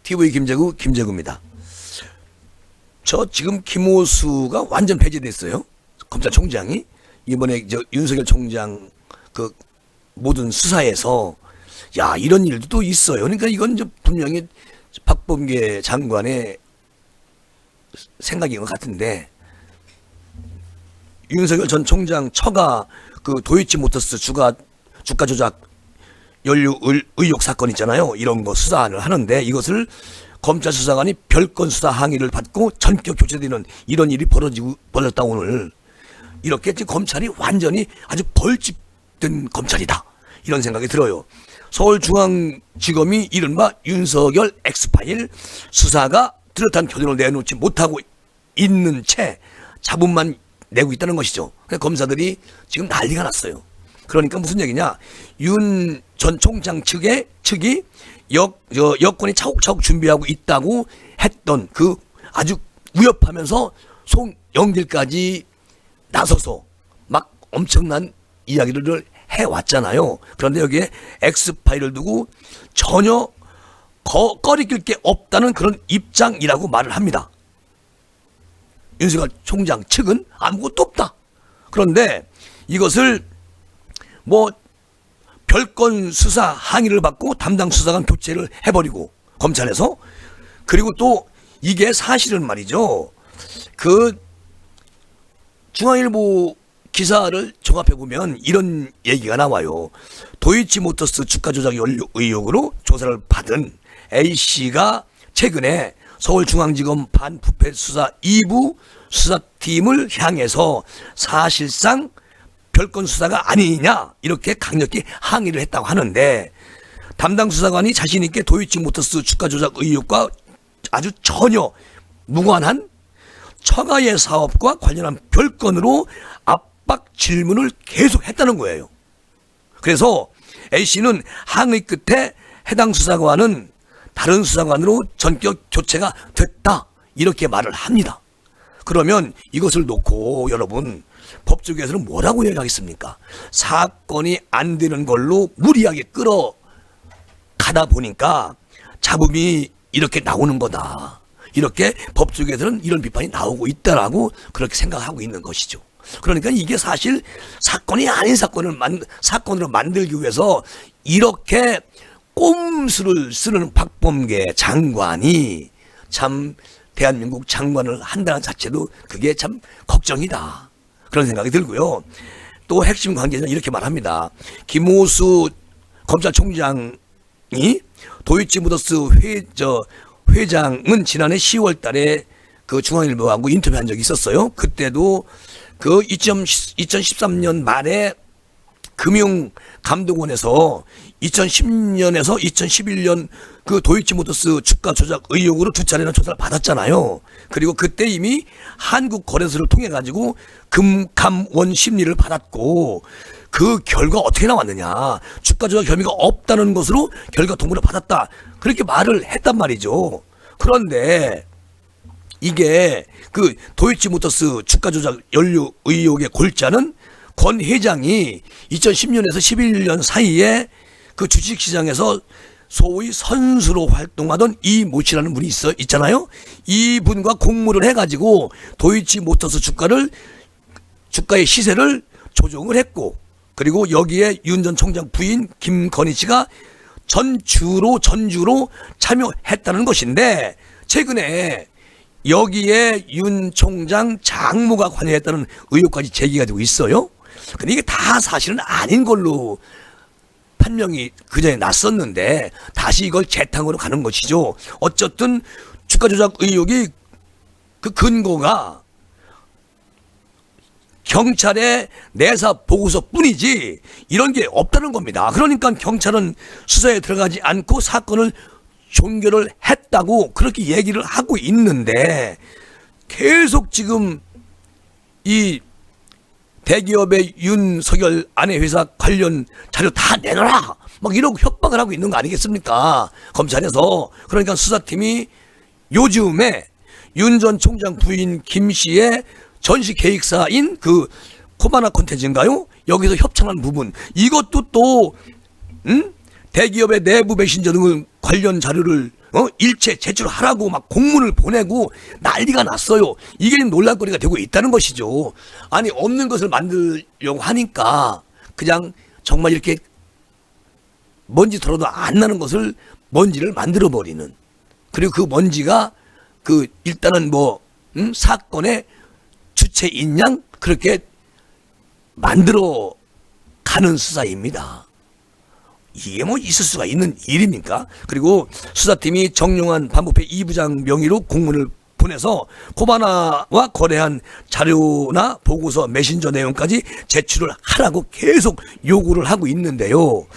TV 김재구입니다. 저 지금 김호수가 완전 폐지됐어요. 검찰총장이 이번에 저 윤석열 총장 그 모든 수사에서 야 이런 일도 또 있어요. 그러니까 이건 이제 분명히 박범계 장관의 생각인 것 같은데 윤석열 전 총장 처가 그 도이치모터스 주가 조작 연루 의혹 사건 있잖아요. 이런 거 수사를 하는데 이것을 검찰 수사관이 별건 수사 항의를 받고 전격 교체되는 이런 일이 벌어졌다 오늘. 이렇게 지금 검찰이 완전히 아주 벌집된 검찰이다. 이런 생각이 들어요. 서울중앙지검이 이른바 윤석열 엑스파일 수사가 뚜렷한 결론을 내놓지 못하고 있는 채 자문만 내고 있다는 것이죠. 검사들이 지금 난리가 났어요. 그러니까 무슨 얘기냐? 윤 전 총장 측이 여권이 차곡차곡 준비하고 있다고 했던 그 아주 위협하면서 송영길까지 나서서 막 엄청난 이야기를 해왔잖아요. 그런데 여기에 엑스파일을 두고 전혀 꺼리낄 게 없다는 그런 입장이라고 말을 합니다. 윤석열 총장 측은 아무것도 없다. 그런데 이것을 뭐 별건 수사 항의를 받고 담당 수사관 교체를 해버리고 검찰에서 그리고 또 이게 사실은 말이죠. 그 중앙일보 기사를 종합해 보면 이런 얘기가 나와요. 도이치모터스 주가 조작 연루 의혹으로 조사를 받은 A씨가 최근에 서울중앙지검 반부패 수사 2부 수사팀을 향해서 사실상 별건 수사가 아니냐 이렇게 강력히 항의를 했다고 하는데 담당 수사관이 자신 있게 도이치모터스 주가 조작 의혹과 아주 전혀 무관한 처가의 사업과 관련한 별건으로 압박 질문을 계속 했다는 거예요. 그래서 A씨는 항의 끝에 해당 수사관은 다른 수사관으로 전격 교체가 됐다 이렇게 말을 합니다. 그러면 이것을 놓고 여러분 법조계에서는 뭐라고 얘기하겠습니까? 사건이 안 되는 걸로 무리하게 끌어가다 보니까 잡음이 이렇게 나오는 거다. 이렇게 법조계에서는 이런 비판이 나오고 있다라고 그렇게 생각하고 있는 것이죠. 그러니까 이게 사실 사건이 아닌 사건으로 만들기 위해서 이렇게 꼼수를 쓰는 박범계 장관이 참 대한민국 장관을 한다는 자체도 그게 참 걱정이다. 그런 생각이 들고요. 또 핵심 관계자는 이렇게 말합니다. 김호수 검찰총장이 도이치모터스 회장은 지난해 10월 달에 그 중앙일보하고 인터뷰한 적이 있었어요. 그때도 그 2013년 말에 금융감독원에서 2010년에서 2011년 그 도이치모터스 주가 조작 의혹으로 두 차례나 조사를 받았잖아요. 그리고 그때 이미 한국거래소를 통해 가지고 금감원 심리를 받았고 그 결과 어떻게 나왔느냐. 주가 조작 혐의가 없다는 것으로 결과 통보를 받았다. 그렇게 말을 했단 말이죠. 그런데 이게 그 도이치모터스 주가 조작 연루 의혹의 골자는 권 회장이 2010년에서 11년 사이에 그 주식시장에서 소위 선수로 활동하던 이모 씨라는 분이 있잖아요. 이분과 공모를 해가지고 도이치모터스 주가의 시세를 조정을 했고 그리고 여기에 윤 전 총장 부인 김건희 씨가 전주로 참여했다는 것인데 최근에 여기에 윤 총장 장모가 관여했다는 의혹까지 제기가 되고 있어요. 근데 이게 다 사실은 아닌 걸로 판명이 그전에 났었는데 다시 이걸 재탕으로 가는 것이죠. 어쨌든 주가 조작 의혹이 그 근거가 경찰의 내사 보고서 뿐이지 이런 게 없다는 겁니다. 그러니까 경찰은 수사에 들어가지 않고 사건을 종결을 했다고 그렇게 얘기를 하고 있는데 계속 지금 이 대기업의 윤석열 아내 회사 관련 자료 다 내놔라 막 이러고 협박을 하고 있는 거 아니겠습니까? 검찰에서. 그러니까 수사팀이 요즘에 윤 전 총장 부인 김 씨의 전시 계획사인 그 코바나 콘텐츠인가요? 여기서 협찬한 부분 이것도 또 대기업의 내부 메신저 등을 관련 자료를 일체 제출하라고 막 공문을 보내고 난리가 났어요. 이게 논란거리가 되고 있다는 것이죠. 아니 없는 것을 만들려고 하니까 그냥 정말 이렇게 먼지 털어도 안 나는 것을 먼지를 만들어 버리는, 그리고 그 먼지가 그 일단은 뭐 사건의 주체인 양 그렇게 만들어 가는 수사입니다. 이게 뭐 있을 수가 있는 일입니까? 그리고 수사팀이 정용한 반부패 2부장 명의로 공문을 보내서 코바나와 거래한 자료나 보고서, 메신저 내용까지 제출을 하라고 계속 요구를 하고 있는데요.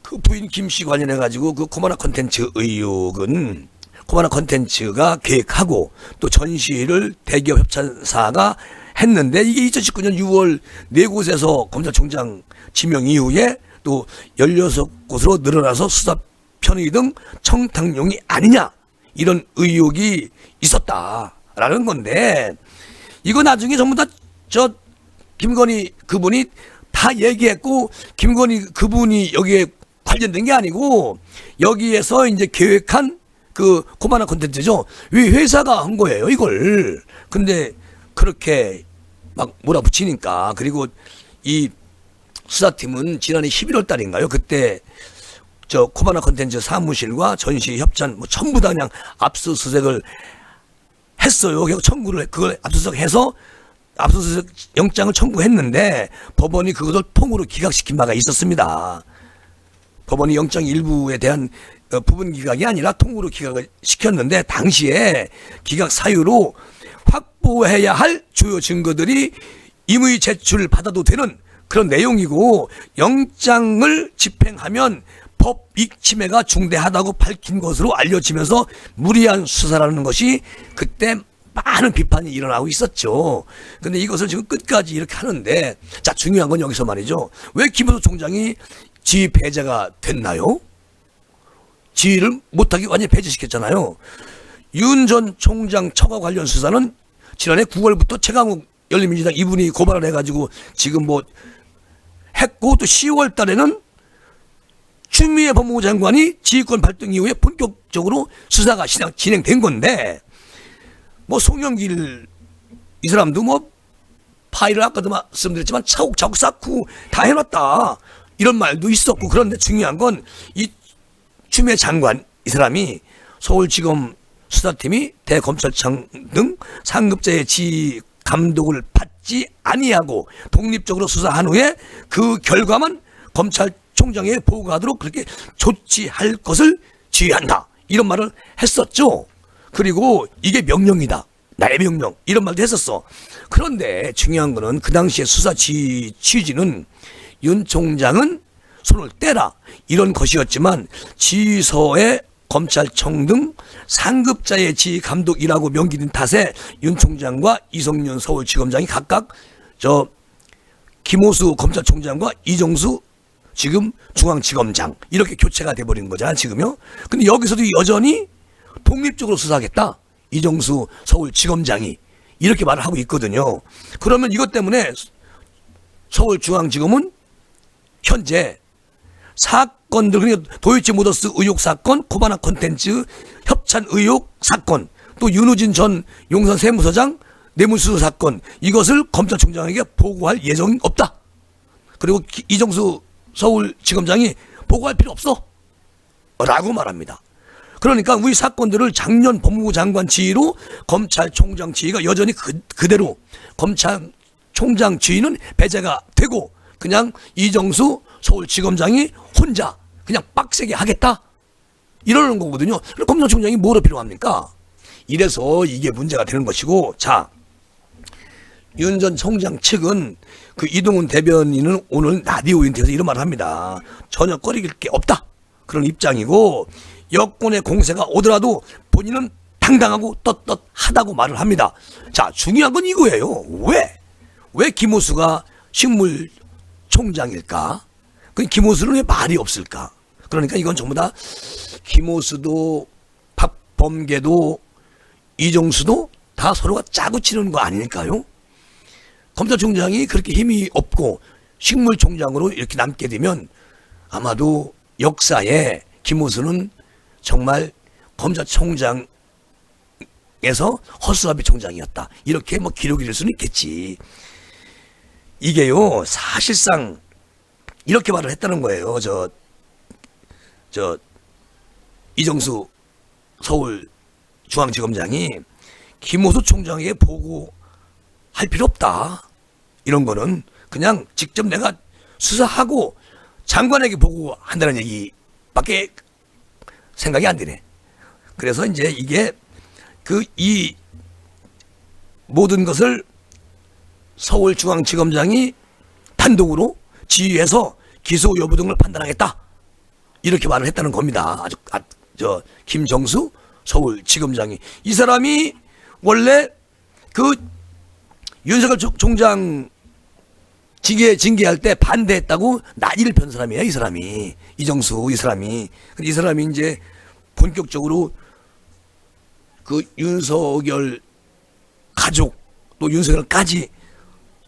그 부인 김 씨 관련해 가지고 그 코바나 컨텐츠 의혹은 코바나 컨텐츠가 계획하고 또 전시를 대기업 협찬사가 했는데, 이게 2019년 6월 4곳에서 검찰총장 지명 이후에 또 16곳으로 늘어나서 수사 편의 등 청탁용이 아니냐, 이런 의혹이 있었다라는 건데, 이거 나중에 전부 다 저 김건희 그분이 다 얘기했고, 김건희 그분이 여기에 관련된 게 아니고 여기에서 이제 계획한 그 코바나 콘텐츠죠. 왜 회사가 한 거예요 이걸. 근데 그렇게 막 몰아붙이니까. 그리고 이 수사팀은 지난해 11월 달인가요? 그때 저 코바나 콘텐츠 사무실과 전시 협찬 뭐 전부 다 그냥 압수수색을 했어요. 그걸 압수수색해서 압수수색 영장을 청구했는데 법원이 그것을 통으로 기각시킨 바가 있었습니다. 법원이 영장 일부에 대한 부분 기각이 아니라 통으로 기각을 시켰는데, 당시에 기각 사유로 확보해야 할 주요 증거들이 임의 제출 받아도 되는 그런 내용이고, 영장을 집행하면 법 이익 침해가 중대하다고 밝힌 것으로 알려지면서 무리한 수사라는 것이 그때 많은 비판이 일어나고 있었죠. 근데 이것을 지금 끝까지 이렇게 하는데, 자, 중요한 건 여기서 말이죠. 왜 김호수 총장이 지휘 배제가 됐나요? 지휘를 못하게 완전히 배제시켰잖아요. 윤 전 총장 처가 관련 수사는 지난해 9월부터 최강욱 열린민주당 이분이 고발을 해가지고 지금 뭐 했고, 또 10월 달에는 추미애 법무부 장관이 지휘권 발동 이후에 본격적으로 수사가 진행된 건데, 뭐 송영길 이 사람도 뭐 파일을 아까도 말씀드렸지만 차곡차곡 쌓고 다 해놨다, 이런 말도 있었고. 그런데 중요한 건 이 추미애 장관 이 사람이 서울지검 수사팀이 대검찰청 등 상급자의 지휘 감독을 받지 아니하고 독립적으로 수사한 후에 그 결과만 검찰총장에 보고하도록 그렇게 조치할 것을 지휘한다, 이런 말을 했었죠. 그리고 이게 명령이다, 나의 명령, 이런 말도 했었어. 그런데 중요한 거는 그 당시에 수사 취지는 윤 총장은 손을 떼라, 이런 것이었지만 지휘서에 검찰청 등 상급자의 지휘 감독이라고 명기된 탓에 윤 총장과 이성윤 서울지검장이 각각 저 김호수 검찰총장과 이정수 지금 중앙지검장 이렇게 교체가 돼버린 거잖아 지금요. 근데 여기서도 여전히 독립적으로 수사하겠다, 이정수 서울지검장이 이렇게 말을 하고 있거든요. 그러면 이것 때문에 서울중앙지검은 현재 사건들, 그러니까 도이치모터스 의혹 사건, 코바나 콘텐츠 협찬 의혹 사건, 또 윤우진 전 용산 세무서장 뇌물수수 사건, 이것을 검찰총장에게 보고할 예정이 없다. 그리고 이정수 서울지검장이 보고할 필요 없어 라고 말합니다. 그러니까 우리 사건들을 작년 법무부 장관 지휘로 검찰총장 지휘가 여전히 그대로, 검찰총장 지휘는 배제가 되고 그냥 이정수 서울지검장이 혼자 그냥 빡세게 하겠다, 이러는 거거든요. 그럼 검찰총장이 뭐로 필요합니까? 이래서 이게 문제가 되는 것이고. 자, 윤 전 총장 측은 그 이동훈 대변인은 오늘 라디오 인터뷰에서 이런 말을 합니다. 전혀 꺼리길 게 없다, 그런 입장이고, 여권의 공세가 오더라도 본인은 당당하고 떳떳하다고 말을 합니다. 자, 중요한 건 이거예요. 왜 김호수가 식물총장일까? 그 김호수는 왜 말이 없을까? 그러니까 이건 전부 다 김호수도 박범계도 이정수도 다 서로가 짜고 치는 거 아닐까요? 검찰총장이 그렇게 힘이 없고 식물총장으로 이렇게 남게 되면 아마도 역사에 김호수는 정말 검찰총장에서 허수아비 총장이었다. 이렇게 뭐 기록이 될 수는 있겠지. 이게요, 사실상 이렇게 말을 했다는 거예요. 이정수 서울중앙지검장이 김호수 총장에게 보고할 필요 없다. 이런 거는 그냥 직접 내가 수사하고 장관에게 보고한다는 얘기밖에 생각이 안 되네. 그래서 이제 이게 이 모든 것을 서울중앙지검장이 단독으로 지휘해서 기소 여부 등을 판단하겠다. 이렇게 말을 했다는 겁니다. 김정수 서울지검장이. 이 사람이 원래 윤석열 총장 징계할 때 반대했다고 난리를 편 사람이에요, 이 사람이. 이정수, 이 사람이 이제 본격적으로 윤석열 가족, 또 윤석열까지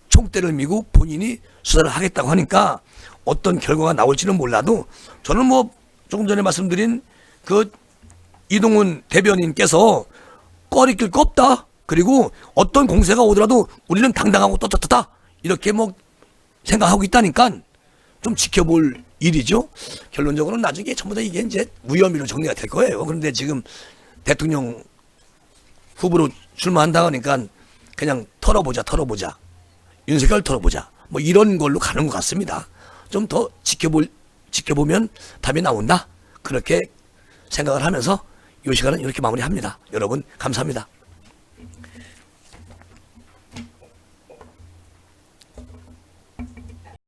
총대를 미고 본인이 수사를 하겠다고 하니까 어떤 결과가 나올지는 몰라도 저는 뭐 조금 전에 말씀드린 이동훈 대변인께서 꺼리낄 거 없다. 그리고 어떤 공세가 오더라도 우리는 당당하고 떳떳하다. 이렇게 뭐 생각하고 있다니까 좀 지켜볼 일이죠. 결론적으로는 나중에 전부 다 이게 이제 무혐의로 정리가 될 거예요. 그런데 지금 대통령 후보로 출마한다고 하니까 그냥 털어보자. 윤석열 털어보자. 뭐 이런 걸로 가는 것 같습니다. 좀 더 지켜보면 답이 나온다. 그렇게 생각을 하면서 이 시간은 이렇게 마무리합니다. 여러분 감사합니다.